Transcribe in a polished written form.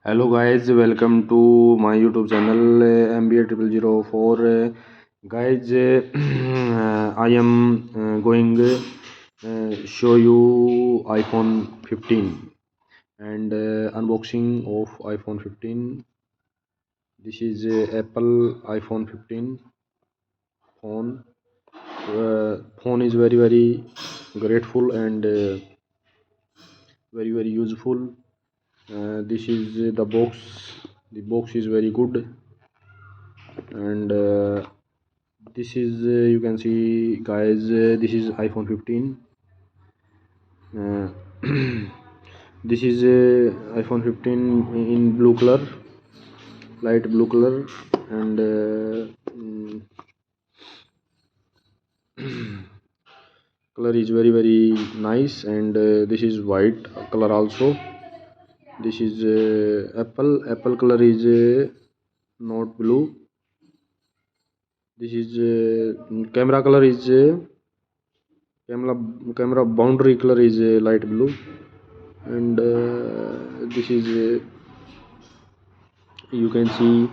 Hello guys, welcome to my YouTube channel MBA0004. Guys, I am going show you iPhone 15 and unboxing of iPhone 15. This is Apple iPhone 15 phone. Phone is very grateful and very useful. This is the box. The box is very good, and this is you can see, guys, this is iPhone 15. uh, this is iPhone 15 in blue color, light blue color, and color is very nice, and this is white color also. This is apple color is not blue. This is camera color is camera boundary color is light blue, and this is you can see